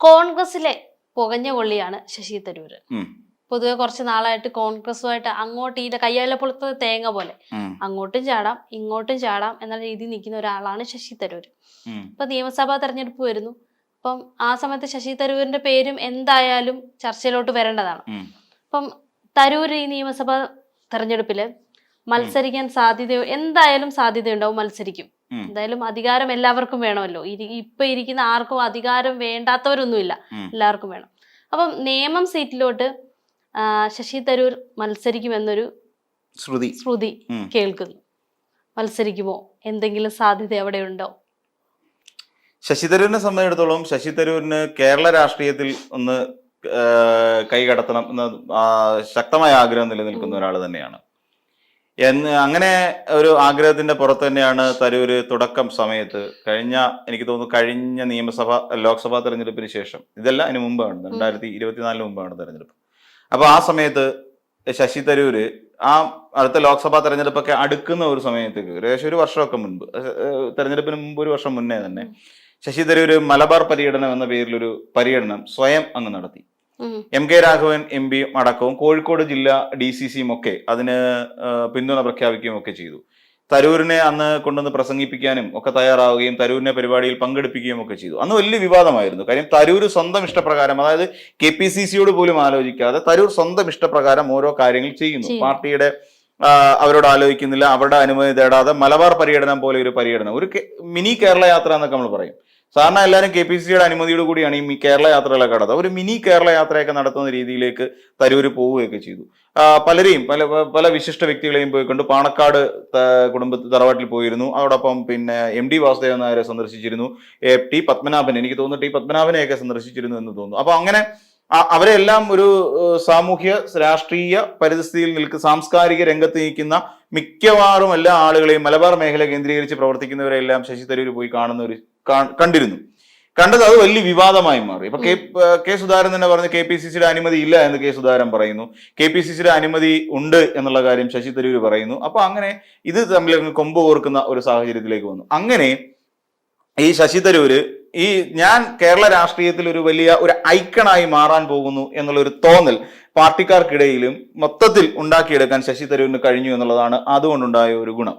കോൺഗ്രസിലെ പുകഞ്ഞ കൊള്ളിയാണ് ശശി തരൂര്. പൊതുവെ കുറച്ച് നാളായിട്ട് കോൺഗ്രസുമായിട്ട് അങ്ങോട്ട് ഈ കയ്യാലപ്പുറത്ത് തേങ്ങ പോലെ അങ്ങോട്ടും ചാടാം ഇങ്ങോട്ടും ചാടാം എന്ന രീതിയിൽ നിൽക്കുന്ന ഒരാളാണ് ശശി തരൂര്. ഇപ്പൊ നിയമസഭാ തെരഞ്ഞെടുപ്പ് വരുന്നു. അപ്പം ആ സമയത്ത് ശശി തരൂരിന്റെ പേരും എന്തായാലും ചർച്ചയിലോട്ട് വരേണ്ടതാണ്. അപ്പം തരൂര് ഈ നിയമസഭാ തെരഞ്ഞെടുപ്പില് മത്സരിക്കാൻ എന്തായാലും സാധ്യതയുണ്ടാവും, മത്സരിക്കും. എന്തായാലും അധികാരം എല്ലാവർക്കും വേണമല്ലോ. ഇപ്പൊ ഇരിക്കുന്ന ആർക്കും അധികാരം വേണ്ടാത്തവരൊന്നുമില്ല, എല്ലാവർക്കും വേണം. അപ്പം നേമം സീറ്റിലോട്ട് ശശി തരൂർ മത്സരിക്കുമെന്നൊരു ശ്രുതി കേൾക്കുന്നു. മത്സരിക്കുമോ? എന്തെങ്കിലും സാധ്യത അവിടെ ഉണ്ടോ? ശശി തരൂരിനെ സംബന്ധിച്ചിടത്തോളം ശശി തരൂരിന് കേരള രാഷ്ട്രീയത്തിൽ ഒന്ന് കൈകടത്തണം എന്ന ശക്തമായ ആഗ്രഹം നിലനിൽക്കുന്ന ഒരാൾ തന്നെയാണ്. അങ്ങനെ ഒരു ആഗ്രഹത്തിന്റെ പുറത്ത് തന്നെയാണ് തരൂര് തുടക്കം സമയത്ത് എനിക്ക് തോന്നുന്നു കഴിഞ്ഞ ലോക്സഭാ തെരഞ്ഞെടുപ്പിന് ശേഷം, ഇതല്ല അതിന് മുമ്പാണ്, 2024 മുമ്പാണ് തെരഞ്ഞെടുപ്പ്. അപ്പൊ ആ സമയത്ത് ശശി തരൂര് ആ അടുത്ത ലോക്സഭാ തെരഞ്ഞെടുപ്പൊക്കെ അടുക്കുന്ന ഒരു സമയത്തേക്ക് ഏകദേശം ഒരു വർഷമൊക്കെ മുൻപ്, തെരഞ്ഞെടുപ്പിന് മുമ്പ് ഒരു വർഷം മുന്നേ തന്നെ ശശി തരൂര് മലബാർ പര്യടനം എന്ന പേരിലൊരു പര്യടനം സ്വയം അങ്ങ് നടത്തി. MK രാഘവൻ MP അടക്കവും കോഴിക്കോട് ജില്ലാ DCCയും ഒക്കെ അതിന് പിന്തുണ പ്രഖ്യാപിക്കുകയും ഒക്കെ ചെയ്തു. തരൂരിനെ അന്ന് കൊണ്ടുവന്ന് പ്രസംഗിപ്പിക്കാനും ഒക്കെ തയ്യാറാവുകയും തരൂരിനെ പരിപാടിയിൽ പങ്കെടുപ്പിക്കുകയും ഒക്കെ ചെയ്തു. അന്ന് വലിയ വിവാദമായിരുന്നു. കാര്യം തരൂര് സ്വന്തം ഇഷ്ടപ്രകാരം, അതായത് KPCCയോട് പോലും ആലോചിക്കാതെ തരൂർ സ്വന്തം ഇഷ്ടപ്രകാരം ഓരോ കാര്യങ്ങൾ ചെയ്യുന്നു. പാർട്ടിയുടെ അവരോട് ആലോചിക്കുന്നില്ല, അവരുടെ അനുമതി തേടാതെ മലബാർ പര്യടനം പോലെ ഒരു പര്യടനം, ഒരു മിനി കേരള യാത്ര എന്നൊക്കെ നമ്മൾ പറയും. സാധാരണ എല്ലാവരും KPCCയുടെ അനുമതിയോട് കൂടിയാണ് ഈ കേരള യാത്രകളൊക്കെ നടത്തുക. ഒരു മിനി കേരള യാത്രയൊക്കെ നടത്തുന്ന രീതിയിലേക്ക് തരൂര് പോവുകയൊക്കെ ചെയ്തു. പലരെയും പല വിശിഷ്ട വ്യക്തികളെയും പോയിക്കൊണ്ട് പാണക്കാട് തറവാട്ടിൽ പോയിരുന്നു. അതോടൊപ്പം പിന്നെ MD വാസുദേവൻ നായരെ സന്ദർശിച്ചിരുന്നു. T പത്മനാഭൻ, എനിക്ക് തോന്നുന്നു T പത്മനാഭനെയൊക്കെ സന്ദർശിച്ചിരുന്നു എന്ന് തോന്നുന്നു. അപ്പൊ അങ്ങനെ അവരെല്ലാം ഒരു സാമൂഹ്യ രാഷ്ട്രീയ പരിസ്ഥിതിയിൽ സാംസ്കാരിക രംഗത്ത് നിൽക്കുന്ന മിക്കവാറും എല്ലാ ആളുകളെയും മലബാർ മേഖല കേന്ദ്രീകരിച്ച് പ്രവർത്തിക്കുന്നവരെല്ലാം ശശി തരൂർ പോയി കണ്ടത് അത് വലിയ വിവാദമായി മാറി. ഇപ്പൊ കെ സുധാകരൻ തന്നെ പറഞ്ഞു KPCCയുടെ അനുമതി ഇല്ല എന്ന് കെ സുധാകരൻ പറയുന്നു, KPCCയുടെ അനുമതി ഉണ്ട് എന്നുള്ള കാര്യം ശശി തരൂർ പറയുന്നു. അപ്പൊ അങ്ങനെ ഇത് തമ്മിൽ കൊമ്പ് കോർക്കുന്ന ഒരു സാഹചര്യത്തിലേക്ക് വന്നു. അങ്ങനെ ഈ ശശി തരൂര് ഞാൻ കേരള രാഷ്ട്രീയത്തിൽ ഒരു വലിയ ഒരു ഐക്കണായി മാറാൻ പോകുന്നു എന്നുള്ള ഒരു തോന്നൽ പാർട്ടിക്കാർക്കിടയിലും മൊത്തത്തിൽ ഉണ്ടാക്കിയെടുക്കാൻ ശശി തരൂരിന് കഴിഞ്ഞു എന്നുള്ളതാണ് അതുകൊണ്ടുണ്ടായ ഒരു ഗുണം.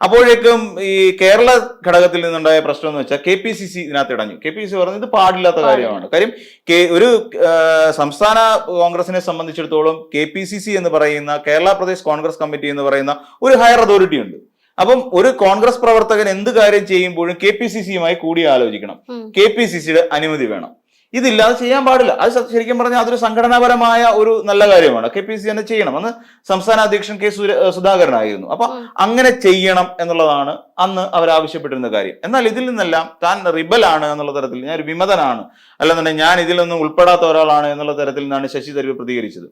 അപ്പോഴേക്കും ഈ കേരള ഘടകത്തിൽ നിന്നുണ്ടായ പ്രശ്നം എന്ന് വെച്ചാൽ KPCC ഇതിനകത്ത് ഇടഞ്ഞു. KPCC പറഞ്ഞു ഇത് പാടില്ലാത്ത കാര്യമാണ്. കാര്യം ഒരു സംസ്ഥാന കോൺഗ്രസിനെ സംബന്ധിച്ചിടത്തോളം KPCC എന്ന് പറയുന്ന കേരള പ്രദേശ് കോൺഗ്രസ് കമ്മിറ്റി എന്ന് പറയുന്ന ഒരു ഹയർ അതോറിറ്റി ഉണ്ട്. അപ്പം ഒരു കോൺഗ്രസ് പ്രവർത്തകൻ എന്ത് കാര്യം ചെയ്യുമ്പോഴും KPCCയുമായി കൂടി ആലോചിക്കണം, KPCCയുടെ അനുമതി വേണം. ഇതില്ലാതെ ചെയ്യാൻ പാടില്ല. അത് ശരിക്കും പറഞ്ഞാൽ അതൊരു സംഘടനാപരമായ ഒരു നല്ല കാര്യമാണ്. KPCC തന്നെ ചെയ്യണം. അന്ന് സംസ്ഥാന അധ്യക്ഷൻ K സുധാകരനായിരുന്നു. അപ്പൊ അങ്ങനെ ചെയ്യണം എന്നുള്ളതാണ് അന്ന് അവർ ആവശ്യപ്പെട്ടിരുന്ന കാര്യം. എന്നാൽ ഇതിൽ നിന്നെല്ലാം താൻ റിബലാണ് എന്നുള്ള തരത്തിൽ, ഞാൻ ഒരു വിമതനാണ്, അല്ലെന്നുണ്ടെങ്കിൽ ഞാൻ ഇതിലൊന്നും ഉൾപ്പെടാത്ത ഒരാളാണ് എന്നുള്ള തരത്തിൽ നിന്നാണ് ശശി തരൂർ പ്രതികരിച്ചത്.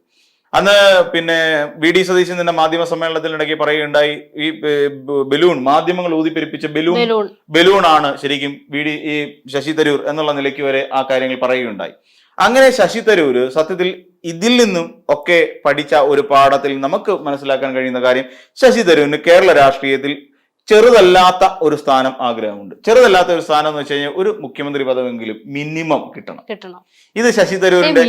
അന്ന് പിന്നെ VD സതീശൻ തന്നെ മാധ്യമ സമ്മേളനത്തിനിടയ്ക്ക് പറയുകയുണ്ടായി, ഈ ബലൂൺ, മാധ്യമങ്ങൾ ഊതിപ്പെരിപ്പിച്ച ബലൂൺ ആണ് ശരിക്കും ഈ ശശി തരൂർ എന്നുള്ള നിലയ്ക്ക് വരെ ആ കാര്യങ്ങൾ പറയുകയുണ്ടായി. അങ്ങനെ ശശി തരൂര് സത്യത്തിൽ ഇതിൽ നിന്നും ഒക്കെ പഠിച്ച ഒരു പാഠത്തിൽ നമുക്ക് മനസ്സിലാക്കാൻ കഴിയുന്ന കാര്യം, ശശി തരൂരിന് കേരള രാഷ്ട്രീയത്തിൽ ചെറുതല്ലാത്ത ഒരു സ്ഥാനം ആഗ്രഹമുണ്ട്. ചെറുതല്ലാത്ത ഒരു സ്ഥാനം എന്ന് വെച്ച് കഴിഞ്ഞാൽ ഒരു മുഖ്യമന്ത്രി പദമെങ്കിലും മിനിമം കിട്ടണം. ഇത് ശശി തരൂരിന്റെ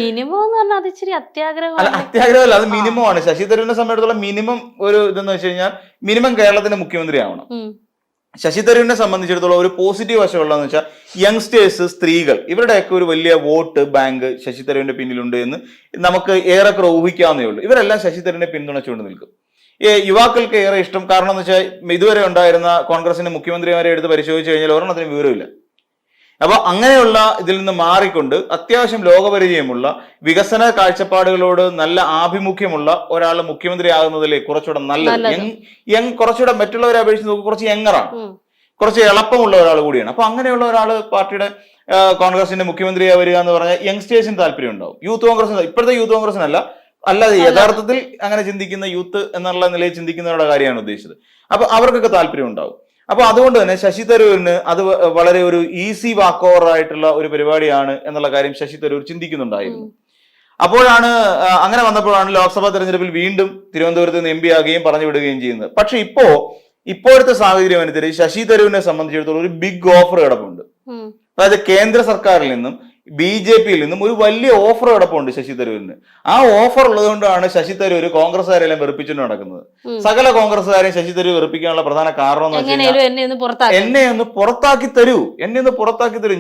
അത്യാഗ്രഹമല്ല, അത് മിനിമം ആണ്. ശശി തരൂരിനെ സംബന്ധിച്ചിടത്തോളം മിനിമം ഒരു ഇതെന്ന് വെച്ച് കഴിഞ്ഞാൽ മിനിമം കേരളത്തിന്റെ മുഖ്യമന്ത്രി ആവണം. ശശി തരൂരിനെ സംബന്ധിച്ചിടത്തോളം ഒരു പോസിറ്റീവ് വശമുള്ളതെന്ന് വെച്ചാൽ യങ്സ്റ്റേഴ്സ്, സ്ത്രീകൾ, ഇവരുടെയൊക്കെ ഒരു വലിയ വോട്ട് ബാങ്ക് ശശി തരൂരിന്റെ പിന്നിലുണ്ട് എന്ന് നമുക്ക് ഏറെക്കുറെ ഊഹിക്കാവുന്നേ ഉള്ളൂ. ഇവരെല്ലാം ശശി തരൂരിനെ പിന്തുണച്ചുകൊണ്ട് നിൽക്കും. യുവാക്കൾക്ക് ഏറെ ഇഷ്ടം. കാരണം എന്ന് വെച്ചാൽ ഇതുവരെ ഉണ്ടായിരുന്ന കോൺഗ്രസിന്റെ മുഖ്യമന്ത്രിമാരെ എടുത്ത് പരിശോധിച്ചു കഴിഞ്ഞാൽ ഒരെണ്ണത്തിന് വിവരമില്ല. അപ്പൊ അങ്ങനെയുള്ള ഇതിൽ നിന്ന് മാറിക്കൊണ്ട് അത്യാവശ്യം ലോകപരിചയമുള്ള, വികസന കാഴ്ചപ്പാടുകളോട് നല്ല ആഭിമുഖ്യമുള്ള ഒരാൾ മുഖ്യമന്ത്രി ആകുന്നതിലെ കുറച്ചുകൂടെ നല്ലത്, കുറച്ചുകൂടെ മറ്റുള്ളവരെ അപേക്ഷിച്ച് നോക്കി കുറച്ച് യങ്ങറാണ്, കുറച്ച് എളുപ്പമുള്ള ഒരാൾ കൂടിയാണ്. അപ്പൊ അങ്ങനെയുള്ള ഒരാൾ പാർട്ടിയുടെ കോൺഗ്രസിന്റെ മുഖ്യമന്ത്രിയായി വരിക എന്ന് പറഞ്ഞാൽ യങ്സ്റ്റേഴ്സിന് താല്പര്യം ഉണ്ടാവും. യൂത്ത് കോൺഗ്രസിന്, ഇപ്പോഴത്തെ യൂത്ത് കോൺഗ്രസിനല്ല, അല്ലാതെ യഥാർത്ഥത്തിൽ അങ്ങനെ ചിന്തിക്കുന്ന യൂത്ത് എന്നുള്ള നിലയിൽ ചിന്തിക്കുന്നവരുടെ കാര്യമാണ് ഉദ്ദേശിച്ചത്. അപ്പൊ അവർക്കൊക്കെ താല്പര്യം ഉണ്ടാവും. അപ്പൊ അതുകൊണ്ട് തന്നെ ശശി തരൂരിന് അത് വളരെ ഒരു ഈസി വാക്ക് ഓവർ ആയിട്ടുള്ള ഒരു പരിപാടിയാണ് എന്നുള്ള കാര്യം ശശി തരൂർ ചിന്തിക്കുന്നുണ്ടായിരുന്നു. അപ്പോഴാണ് അങ്ങനെ വന്നപ്പോഴാണ് ലോക്സഭാ തെരഞ്ഞെടുപ്പിൽ വീണ്ടും തിരുവനന്തപുരത്ത് നിന്ന് MP ആകുകയും പറഞ്ഞു വിടുകയും ചെയ്യുന്നത്. പക്ഷെ ഇപ്പോഴത്തെ സാഹചര്യം അനുസരിച്ച് ശശി തരൂരിനെ സംബന്ധിച്ചിടത്തോളം ഒരു ബിഗ് ഓഫർ കിടപ്പുണ്ട്. അതായത് കേന്ദ്ര സർക്കാരിൽ നിന്നും BJP-യിൽ നിന്നും ഒരു വലിയ ഓഫർ കിടപ്പുണ്ട് ശശി തരൂരിന്. ആ ഓഫർ ഉള്ളതുകൊണ്ടാണ് ശശി തരൂർ കോൺഗ്രസ്സുകാരെല്ലാം വെറുപ്പിച്ചുകൊണ്ട് നടക്കുന്നത്. സകല കോൺഗ്രസ്സുകാരെയും ശശി തരൂർ വെറുപ്പിക്കാനുള്ള പ്രധാന കാരണം എന്ന് വെച്ച് കഴിഞ്ഞാൽ എന്നെ ഒന്ന് പുറത്താക്കി തരൂ,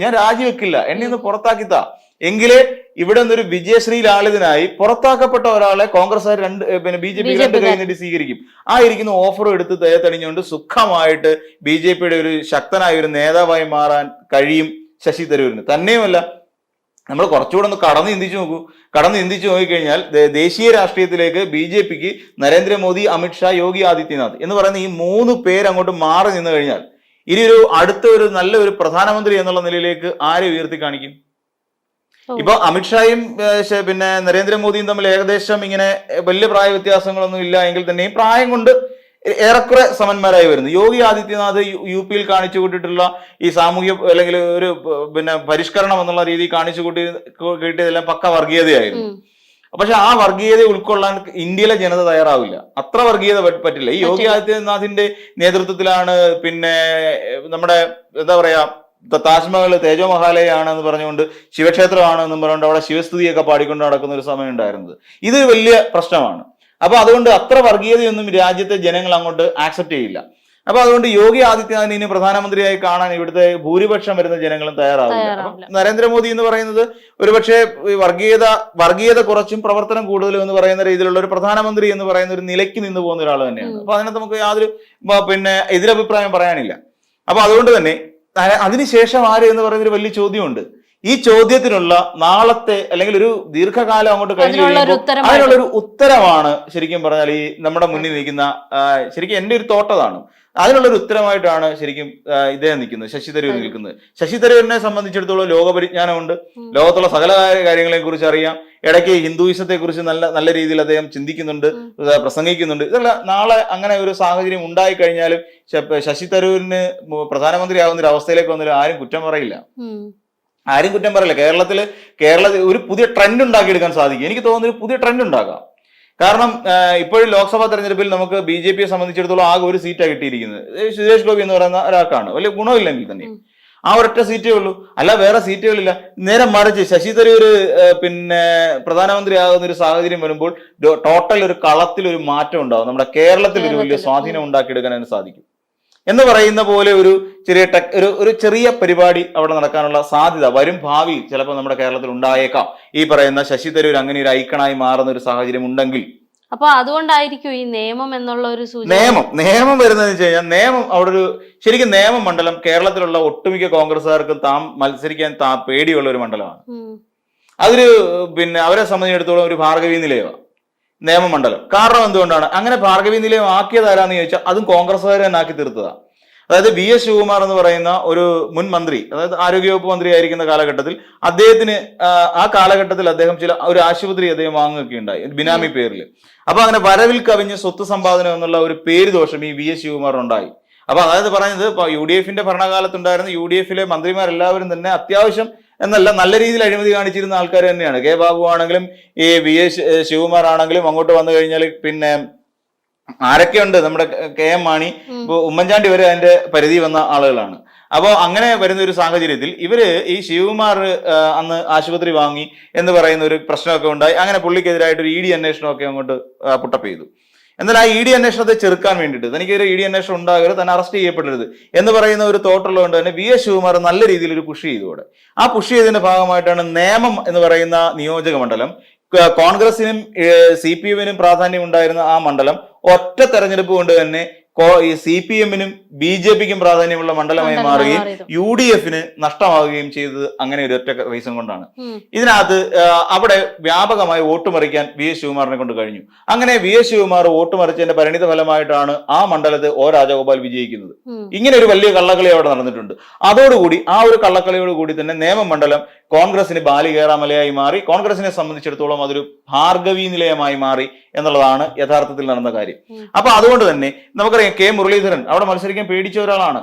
ഞാൻ രാജിവെക്കില്ല, എന്നെ ഒന്ന് പുറത്താക്കിത്താ, എങ്കിലേ ഇവിടെ നിന്നൊരു വിജയശ്രീ ലാളിതനായി പുറത്താക്കപ്പെട്ട ഒരാളെ കോൺഗ്രസ്സുകാർ BJP രണ്ട് കൈ നീട്ടി സ്വീകരിക്കും. ആ ഇരിക്കുന്ന ഓഫർ എടുത്ത് തേത്തണിഞ്ഞുകൊണ്ട് സുഖമായിട്ട് BJP-യുടെ ഒരു ശക്തനായ ഒരു നേതാവായി മാറാൻ കഴിയും ശശി തരൂരിന്. തന്നെയുമല്ല, നമ്മൾ കുറച്ചുകൂടെ ഒന്ന് കടന്ന് ചിന്തിച്ചു നോക്കിക്കഴിഞ്ഞാൽ ദേശീയ രാഷ്ട്രീയത്തിലേക്ക് BJP-ക്ക് നരേന്ദ്രമോദി, അമിത്ഷാ, യോഗി ആദിത്യനാഥ് എന്ന് പറയുന്ന ഈ 3 പേര് അങ്ങോട്ട് മാറി നിന്ന് കഴിഞ്ഞാൽ ഇനി ഒരു അടുത്ത ഒരു നല്ല ഒരു പ്രധാനമന്ത്രി എന്നുള്ള നിലയിലേക്ക് ആരെ ഉയർത്തി കാണിക്കും? ഇപ്പൊ അമിത്ഷായും നരേന്ദ്രമോദിയും തമ്മിൽ ഏകദേശം ഇങ്ങനെ വലിയ പ്രായ വ്യത്യാസങ്ങളൊന്നും ഇല്ല എങ്കിൽ തന്നെയും പ്രായം കൊണ്ട് ഏറെക്കുറെ സമന്മാരായി വരുന്നു. യോഗി ആദിത്യനാഥ് UP-യിൽ കാണിച്ചു കൂട്ടിയിട്ടുള്ള ഈ സാമൂഹ്യ അല്ലെങ്കിൽ ഒരു പരിഷ്കരണം എന്നുള്ള രീതി കാണിച്ചു കിട്ടിയതെല്ലാം പക്ക വർഗീയതയായിരുന്നു. പക്ഷെ ആ വർഗീയത ഉൾക്കൊള്ളാൻ ഇന്ത്യയിലെ ജനത തയ്യാറാവില്ല. അത്ര വർഗീയത പറ്റില്ല. ഈ യോഗി ആദിത്യനാഥിന്റെ നേതൃത്വത്തിലാണ് നമ്മുടെ എന്താ പറയാ താജ്മഹൽ തേജോ മഹാലയാണെന്ന് പറഞ്ഞുകൊണ്ട് ശിവക്ഷേത്രമാണെന്നും പറഞ്ഞുകൊണ്ട് അവിടെ ശിവസ്തുതിയൊക്കെ പാടിക്കൊണ്ട് നടക്കുന്ന ഒരു സമയം ഉണ്ടായിരുന്നത്. ഇത് വലിയ പ്രശ്നമാണ്. അപ്പൊ അതുകൊണ്ട് അത്ര വർഗീയതയൊന്നും രാജ്യത്തെ ജനങ്ങൾ അങ്ങോട്ട് ആക്സെപ്റ്റ് ചെയ്യില്ല. അപ്പൊ അതുകൊണ്ട് യോഗി ആദിത്യനാഥിനെ പ്രധാനമന്ത്രിയായി കാണാൻ ഇവിടുത്തെ ഭൂരിപക്ഷം വരുന്ന ജനങ്ങളും തയ്യാറാവില്ല. നരേന്ദ്രമോദി എന്ന് പറയുന്നത് ഒരുപക്ഷെ വർഗീയത കുറച്ചും പ്രവർത്തനം കൂടുതലും എന്ന് പറയുന്ന രീതിയിലുള്ള ഒരു പ്രധാനമന്ത്രി എന്ന് പറയുന്ന ഒരു നിലയ്ക്ക് നിന്ന് പോകുന്ന ഒരാൾ തന്നെയാണ്. അപ്പൊ അതിനകത്ത് നമുക്ക് യാതൊരു എതിരഭിപ്രായം പറയാനില്ല. അപ്പൊ അതുകൊണ്ട് തന്നെ അതിനുശേഷം ആര് എന്ന് പറയുന്ന ഒരു വലിയ ചോദ്യമുണ്ട്. ഈ ചോദ്യത്തിനുള്ള നാളത്തെ അല്ലെങ്കിൽ ഒരു ദീർഘകാലം അങ്ങോട്ട് കഴിഞ്ഞു അതിനുള്ള ഒരു ഉത്തരമാണ് ശരിക്കും പറഞ്ഞാൽ ഈ നമ്മുടെ മുന്നിൽ നിൽക്കുന്ന ശരിക്കും എന്റെ ഒരു തോട്ടതാണ്. അതിനുള്ളൊരു ഉത്തരമായിട്ടാണ് ശരിക്കും ഇദ്ദേഹം നിൽക്കുന്നത്, ശശി തരൂർ നിൽക്കുന്നത്. ശശി തരൂരിനെ സംബന്ധിച്ചിടത്തോളം ലോകപരിജ്ഞാനമുണ്ട്, ലോകത്തുള്ള സകല കാര്യങ്ങളെ കുറിച്ച് അറിയാം. ഇടയ്ക്ക് ഹിന്ദുയിസത്തെ കുറിച്ച് നല്ല രീതിയിൽ അദ്ദേഹം ചിന്തിക്കുന്നുണ്ട്, പ്രസംഗിക്കുന്നുണ്ട്. ഇതെല്ലാം നാളെ അങ്ങനെ ഒരു സാഹചര്യം ഉണ്ടായി കഴിഞ്ഞാലും ശശി തരൂരിന് പ്രധാനമന്ത്രിയാകുന്ന ഒരു അവസ്ഥയിലേക്ക് വന്നാലും ആരും കുറ്റം പറയില്ല. കേരളത്തിൽ ഒരു പുതിയ ട്രെൻഡ് ഉണ്ടാക്കിയെടുക്കാൻ സാധിക്കും. എനിക്ക് തോന്നുന്ന ഒരു പുതിയ ട്രെൻഡ് ഉണ്ടാകാം. കാരണം ഇപ്പോഴും ലോക്സഭാ തെരഞ്ഞെടുപ്പിൽ നമുക്ക് BJP-യെ സംബന്ധിച്ചിടത്തോളം ആകെ ഒരു സീറ്റാണ് കിട്ടിയിരിക്കുന്നത്. സുരേഷ് ഗോപി എന്ന് പറയുന്ന ഒരാൾക്കാണ്. വലിയ ഗുണമില്ലെങ്കിൽ തന്നെ ആ ഒരൊറ്റ സീറ്റേ ഉള്ളൂ, അല്ല വേറെ സീറ്റുകളില്ല. നേരെ മറിച്ച് ശശി തരൂർ പ്രധാനമന്ത്രി ആകുന്ന ഒരു സാഹചര്യം വരുമ്പോൾ ടോട്ടൽ ഒരു കളത്തിൽ ഒരു മാറ്റം ഉണ്ടാവും. നമ്മുടെ കേരളത്തിൽ ഒരു വലിയ സ്വാധീനം ഉണ്ടാക്കിയെടുക്കാൻ അതിന് സാധിക്കും എന്ന് പറയുന്ന പോലെ ഒരു ചെറിയ പരിപാടി അവിടെ നടക്കാനുള്ള സാധ്യത വരും ഭാവിയിൽ ചിലപ്പോൾ നമ്മുടെ കേരളത്തിൽ ഉണ്ടായേക്കാം. ഈ പറയുന്ന ശശി തരൂർ അങ്ങനെ ഒരു ഐക്കണായി മാറുന്ന ഒരു സാഹചര്യം ഉണ്ടെങ്കിൽ. അപ്പൊ അതുകൊണ്ടായിരിക്കും ഈ നിയമം എന്നുള്ള ഒരു നിയമം വരുന്നതെന്ന് വെച്ച് കഴിഞ്ഞാൽ അവിടെ ശരിക്കും നിയമമണ്ഡലം കേരളത്തിലുള്ള ഒട്ടുമിക്ക കോൺഗ്രസ്സുകാർക്കും മത്സരിക്കാൻ പേടിയുള്ള ഒരു മണ്ഡലമാണ്. അതൊരു അവരെ സംബന്ധിച്ചിടത്തോളം ഒരു ഭാർഗവീ നിലയമാണ് നിയമമണ്ഡലം. കാരണം എന്തുകൊണ്ടാണ് അങ്ങനെ ഭാർഗവീ നിലയം ആക്കിയതാരാന്ന് ചോദിച്ചാൽ അതും കോൺഗ്രസ്സുകാർ തന്നെ ആക്കി തീർത്തതാണ്. അതായത് VS ശിവകുമാർ എന്ന് പറയുന്ന ഒരു മുൻ മന്ത്രി, അതായത് ആരോഗ്യവകുപ്പ് മന്ത്രി ആയിരിക്കുന്ന കാലഘട്ടത്തിൽ അദ്ദേഹത്തിന് ആ കാലഘട്ടത്തിൽ അദ്ദേഹം ഒരു ആശുപത്രി അദ്ദേഹം വാങ്ങുകയൊക്കെ ഉണ്ടായി ബിനാമി പേരിൽ. അപ്പൊ അങ്ങനെ വരവിൽ കവിഞ്ഞ സ്വത്ത് സമ്പാദനം എന്നുള്ള ഒരു പേര് ദോഷം ഈ VS ശിവകുമാറിനുണ്ടായി. അപ്പൊ അതായത് പറയുന്നത് ഇപ്പൊ UDF-ന്റെ ഭരണകാലത്തുണ്ടായിരുന്ന UDF-ലെ മന്ത്രിമാരെല്ലാവരും തന്നെ അത്യാവശ്യം എന്നല്ല നല്ല രീതിയിൽ അഴിമതി കാണിച്ചിരുന്ന ആൾക്കാർ തന്നെയാണ്. കെ ബാബു ആണെങ്കിലും ഈ VS ശിവകുമാർ ആണെങ്കിലും അങ്ങോട്ട് വന്നു കഴിഞ്ഞാൽ ആരൊക്കെയുണ്ട്, നമ്മുടെ KM മാണി, ഉമ്മൻചാണ്ടി വരെ അതിന്റെ പരിധി വന്ന ആളുകളാണ്. അപ്പോൾ അങ്ങനെ വരുന്ന ഒരു സാഹചര്യത്തിൽ ഈ ശിവകുമാർ അന്ന് ആശുപത്രി വാങ്ങി എന്ന് പറയുന്ന ഒരു പ്രശ്നമൊക്കെ ഉണ്ടായി. അങ്ങനെ പുള്ളിക്കെതിരായിട്ട് ഒരു ED അന്വേഷണമൊക്കെ അങ്ങോട്ട് പുട്ടപ്പ് ചെയ്തു. എന്നാൽ ആ ED അന്വേഷണത്തെ ചെറുക്കാൻ വേണ്ടിയിട്ട് തനിക്കൊരു ED അന്വേഷണം ഉണ്ടാകരുത്, തന്നെ അറസ്റ്റ് ചെയ്യപ്പെടരുത് എന്ന് പറയുന്ന ഒരു തോട്ടുള്ളതുകൊണ്ട് തന്നെ VS ശിവകുമാർ നല്ല രീതിയിൽ ഒരു പുഷ് ചെയ്തോടെ. ആ പുഷ് ചെയ്തതിന്റെ ഭാഗമായിട്ടാണ് നേമം എന്ന് പറയുന്ന നിയോജക മണ്ഡലം കോൺഗ്രസിനും CPM-നും പ്രാധാന്യം ഉണ്ടായിരുന്ന ആ മണ്ഡലം ഒറ്റ തെരഞ്ഞെടുപ്പ് കൊണ്ട് തന്നെ ഈ CPM-നും BJP-ക്കും പ്രാധാന്യമുള്ള മണ്ഡലമായി മാറുകയും UDF-ന് നഷ്ടമാവുകയും ചെയ്തത് അങ്ങനെ ഒരു ഒറ്റ റീസൺ കൊണ്ടാണ്. ഇതിനകത്ത് അവിടെ വ്യാപകമായി വോട്ട് മറിക്കാൻ VS ശിവകുമാറിനെ കൊണ്ട് കഴിഞ്ഞു. അങ്ങനെ VS ശിവകുമാർ വോട്ട് മറിച്ചതിന്റെ പരിണിത ഫലമായിട്ടാണ് ആ മണ്ഡലത്തെ രാജഗോപാൽ വിജയിക്കുന്നത്. ഇങ്ങനെ ഒരു വലിയ കള്ളക്കളി അവിടെ നടന്നിട്ടുണ്ട്. അതോടുകൂടി ആ ഒരു കള്ളക്കളിയോട് കൂടി തന്നെ നേമം മണ്ഡലം കോൺഗ്രസിന് ബാലികേറാമലയായി മാറി. കോൺഗ്രസിനെ സംബന്ധിച്ചിടത്തോളം അതൊരു ഭാർഗവീ നിലയമായി മാറി എന്നുള്ളതാണ് യഥാർത്ഥത്തിൽ നടന്ന കാര്യം. അപ്പൊ അതുകൊണ്ട് തന്നെ നമുക്കറിയാം K മുരളീധരൻ അവിടെ മത്സരിക്കാൻ പേടിച്ച ഒരാളാണ്.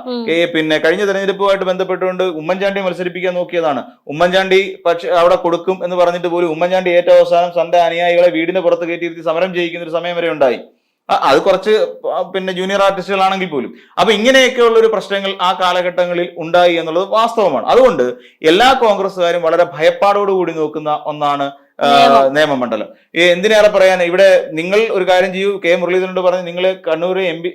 കഴിഞ്ഞ തെരഞ്ഞെടുപ്പുമായിട്ട് ബന്ധപ്പെട്ടുകൊണ്ട് ഉമ്മൻചാണ്ടി മത്സരിപ്പിക്കാൻ നോക്കിയതാണ്. ഉമ്മൻചാണ്ടി പക്ഷെ അവിടെ കൊടുക്കും എന്ന് പറഞ്ഞിട്ട് പോലും ഉമ്മൻചാണ്ടി ഏറ്റവും അവസാനം തന്റെ അനുയായികളെ വീടിന് പുറത്ത് കയറ്റിയിരുത്തി സമരം ചെയ്യിക്കുന്ന ഒരു സമയം വരെ ഉണ്ടായി. അത് കുറച്ച് പിന്നെ ജൂനിയർ ആർട്ടിസ്റ്റുകളാണെങ്കിൽ പോലും. അപ്പൊ ഇങ്ങനെയൊക്കെയുള്ള ഒരു പ്രശ്നങ്ങൾ ആ കാലഘട്ടങ്ങളിൽ ഉണ്ടായി എന്നുള്ളത് വാസ്തവമാണ്. അതുകൊണ്ട് എല്ലാ കോൺഗ്രസ്സുകാരും വളരെ ഭയപ്പാടോടുകൂടി നോക്കുന്ന ഒന്നാണ് നിയമമണ്ഡലം. എന്തിനേറെ പറയാൻ, ഇവിടെ നിങ്ങൾ ഒരു കാര്യം ചെയ്യൂ, കെ മുരളീധരനോട് പറഞ്ഞ് നിങ്ങൾ കണ്ണൂർ MP,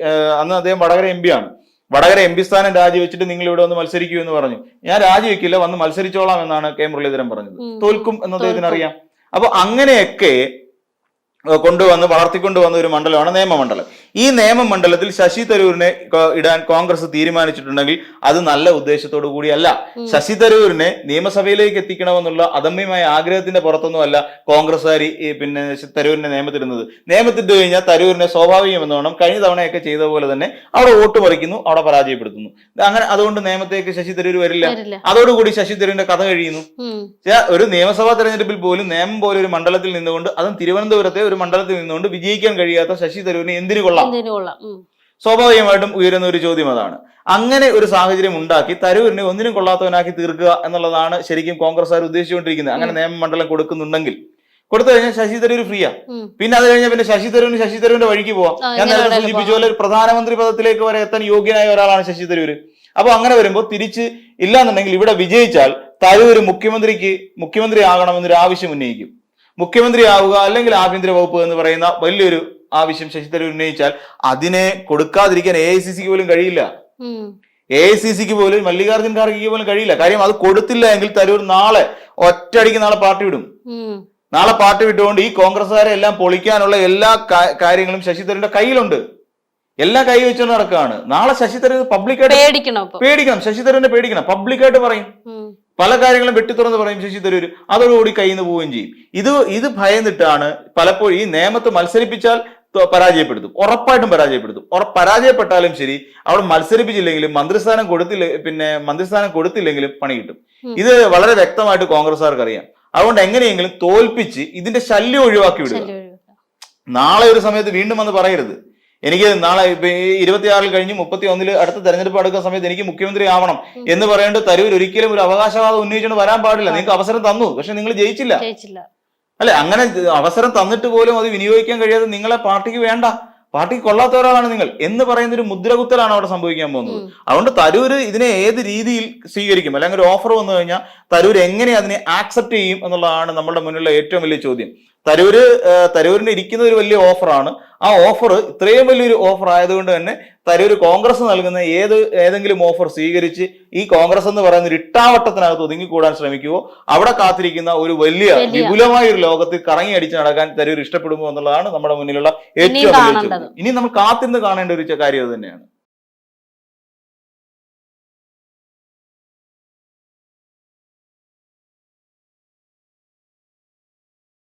അന്ന് അദ്ദേഹം വടകര MP ആണ്, വടകര MP സ്ഥാനം രാജിവെച്ചിട്ട് നിങ്ങൾ ഇവിടെ വന്ന് മത്സരിക്കൂ എന്ന് പറഞ്ഞു. ഞാൻ രാജിവെക്കില്ല, വന്ന് മത്സരിച്ചോളാം എന്നാണ് കെ മുരളീധരൻ പറഞ്ഞത്. തോൽക്കും എന്ന് അദ്ദേഹത്തിന് അറിയാം. അപ്പൊ അങ്ങനെയൊക്കെ വളർത്തിക്കൊണ്ടുവന്ന ഒരു മണ്ഡലമാണ് നിയമമണ്ഡലം. ഈ നിയമമണ്ഡലത്തിൽ ശശി തരൂരിനെ ഇടാൻ കോൺഗ്രസ് തീരുമാനിച്ചിട്ടുണ്ടെങ്കിൽ അത് നല്ല ഉദ്ദേശത്തോടു കൂടിയല്ല. ശശി തരൂരിനെ നിയമസഭയിലേക്ക് എത്തിക്കണമെന്നുള്ള അദമ്യമായ ആഗ്രഹത്തിന്റെ പുറത്തൊന്നുമല്ല കോൺഗ്രസ്സുകാർ പിന്നെ തരൂരിനെ നിയമത്തിടുന്നത്. നിയമത്തിട്ട് കഴിഞ്ഞാൽ തരൂരിനെ സ്വാഭാവികമെന്നോണം കഴിഞ്ഞ തവണയൊക്കെ ചെയ്ത പോലെ തന്നെ അവിടെ വോട്ട് പറിക്കുന്നു, അവിടെ പരാജയപ്പെടുത്തുന്നു. അങ്ങനെ അതുകൊണ്ട് നിയമത്തേക്ക് ശശി തരൂർ വരില്ല. അതോടുകൂടി ശശി തരൂരിന്റെ കഥ കഴിയുന്നു. ഒരു നിയമസഭാ തെരഞ്ഞെടുപ്പിൽ പോലും നിയമം പോലെ ഒരു മണ്ഡലത്തിൽ നിന്നുകൊണ്ട്, അതും തിരുവനന്തപുരത്തെ ഒരു മണ്ഡലത്തിൽ നിന്നുകൊണ്ട് വിജയിക്കാൻ കഴിയാത്ത ശശി തരൂരിനെ എന്തിനു കൊള്ളാം? സ്വാഭാവികമായിട്ടും ഉയരുന്ന ഒരു ചോദ്യം അതാണ്. അങ്ങനെ ഒരു സാഹചര്യം ഉണ്ടാക്കി തരൂരിനെ ഒന്നിനും കൊള്ളാത്തവനാക്കി തീർക്കുക എന്നുള്ളതാണ് ശരിക്കും കോൺഗ്രസ്സുകാർ ഉദ്ദേശിച്ചുകൊണ്ടിരിക്കുന്നത്. അങ്ങനെ നിയമമണ്ഡലം കൊടുക്കുന്നുണ്ടെങ്കിൽ, കൊടുത്തു കഴിഞ്ഞാൽ ശശി തരൂർ ഫ്രീയാ. പിന്നെ അത് കഴിഞ്ഞാൽ പിന്നെ ശശി തരൂരിന്റെ വഴിക്ക് പോവാം. ഞാൻ നേരത്തെ സൂചിപ്പിച്ച പോലെ ഒരു പ്രധാനമന്ത്രി പദത്തിലേക്ക് വരെ എത്താൻ യോഗ്യനായ ഒരാളാണ് ശശി തരൂർ. അപ്പൊ അങ്ങനെ വരുമ്പോൾ തിരിച്ച് ഇല്ലാന്നുണ്ടെങ്കിൽ ഇവിടെ വിജയിച്ചാൽ തരൂർ മുഖ്യമന്ത്രി ആകണമെന്നൊരു ആവശ്യം ഉന്നയിക്കും. മുഖ്യമന്ത്രി ആവുക അല്ലെങ്കിൽ ആഭ്യന്തര വകുപ്പ് എന്ന് പറയുന്ന വലിയൊരു ആവശ്യം ശശി തരൂർ ഉന്നയിച്ചാൽ അതിനെ കൊടുക്കാതിരിക്കാൻ AICC പോലും കഴിയില്ല. AICC പോലും മല്ലികാർജ്ജുൻ ഖാർഗെക്ക് പോലും കഴിയില്ല. കാര്യം അത് കൊടുത്തില്ല എങ്കിൽ തരൂർ ഒറ്റയടിക്ക് നാളെ പാർട്ടി വിടും. നാളെ പാർട്ടി വിട്ടുകൊണ്ട് ഈ കോൺഗ്രസ്സുകാരെ എല്ലാം പൊളിക്കാനുള്ള എല്ലാ കാര്യങ്ങളും ശശി തരൂരിന്റെ കയ്യിലുണ്ട്. എല്ലാം കൈ വെച്ചുകൊണ്ട് നടക്കുകയാണ്. നാളെ ശശി തരൂർ പബ്ലിക്കായിട്ട് പേടിക്കണം. ശശി തരൂരിനെ പേടിക്കണം. പബ്ലിക്കായിട്ട് പറയും, പല കാര്യങ്ങളും വെട്ടിത്തുറന്ന് പറയും ശശി തരൂർ. അതോടുകൂടി കയ്യിൽ നിന്ന് പോവുകയും ചെയ്യും. ഇത് ഭയന്നിട്ടാണ് പലപ്പോഴും ഈ നിയമത്തെ മത്സരിപ്പിച്ചാൽ പരാജയപ്പെടുത്തും, ഉറപ്പായിട്ടും പരാജയപ്പെടുത്തും. പരാജയപ്പെട്ടാലും ശരി, അവിടെ മത്സരിപ്പിച്ചില്ലെങ്കിലും മന്ത്രിസ്ഥാനം കൊടുത്തില്ലെങ്കിലും പണി കിട്ടും. ഇത് വളരെ വ്യക്തമായിട്ട് കോൺഗ്രസ്സുകാർക്ക് അറിയാം. അതുകൊണ്ട് എങ്ങനെയെങ്കിലും തോൽപ്പിച്ച് ഇതിന്റെ ശല്യം ഒഴിവാക്കി വിടുക. നാളെ ഒരു സമയത്ത് വീണ്ടും വന്ന് പറയരുത്, എനിക്ക് നാളെ 26 കഴിഞ്ഞ് 31 അടുത്ത തെരഞ്ഞെടുപ്പ് അടുക്കുന്ന സമയത്ത് എനിക്ക് മുഖ്യമന്ത്രി ആവണം എന്ന് പറയേണ്ട തരൂർ ഒരിക്കലും ഒരു അവകാശവാദം ഉന്നയിച്ചുകൊണ്ട് വരാൻ പാടില്ല. നിങ്ങൾക്ക് അവസരം തന്നു, പക്ഷെ നിങ്ങൾ ജയിച്ചില്ല. അല്ലെ, അങ്ങനെ അവസരം തന്നിട്ട് പോലും അത് വിനിയോഗിക്കാൻ കഴിയാതെ നിങ്ങളെ പാർട്ടിക്ക് വേണ്ട, പാർട്ടിക്ക് കൊള്ളാത്ത ഒരാളാണ് നിങ്ങൾ എന്ന് പറയുന്ന ഒരു മുദ്രകുത്തലാണ് അവിടെ സംഭവിക്കാൻ പോകുന്നത്. അതുകൊണ്ട് തരൂര് ഇതിനെ ഏത് രീതിയിൽ സ്വീകരിക്കും, അല്ലെങ്കിൽ ഒരു ഓഫർ വന്നു കഴിഞ്ഞാൽ തരൂർ എങ്ങനെ അതിനെ ആക്സെപ്റ്റ് ചെയ്യും എന്നുള്ളതാണ് നമ്മുടെ മുന്നിലുള്ള ഏറ്റവും വലിയ ചോദ്യം. തരൂരിന് ഇരിക്കുന്ന ഒരു വലിയ ഓഫറാണ്. ആ ഓഫർ ഇത്രയും വലിയൊരു ഓഫർ ആയതുകൊണ്ട് തന്നെ തരൂർ കോൺഗ്രസ് നൽകുന്ന ഏതെങ്കിലും ഓഫർ സ്വീകരിച്ച് ഈ കോൺഗ്രസ് എന്ന് പറയുന്ന ഒരു ഇട്ടാവട്ടത്തിനകത്ത് ഒതുങ്ങിക്കൂടാൻ ശ്രമിക്കുവോ, അവിടെ കാത്തിരിക്കുന്ന ഒരു വലിയ വിപുലമായ ഒരു ലോകത്തിൽ കറങ്ങി അടിച്ച് നടക്കാൻ തരൂർ ഇഷ്ടപ്പെടുമോ എന്നുള്ളതാണ് നമ്മുടെ മുന്നിലുള്ള ഏറ്റവും വലിയ ചോദ്യം. ഇനി നമ്മൾ കാത്തിരുന്ന് കാണേണ്ട ഒരു കാര്യം അത് തന്നെയാണ്.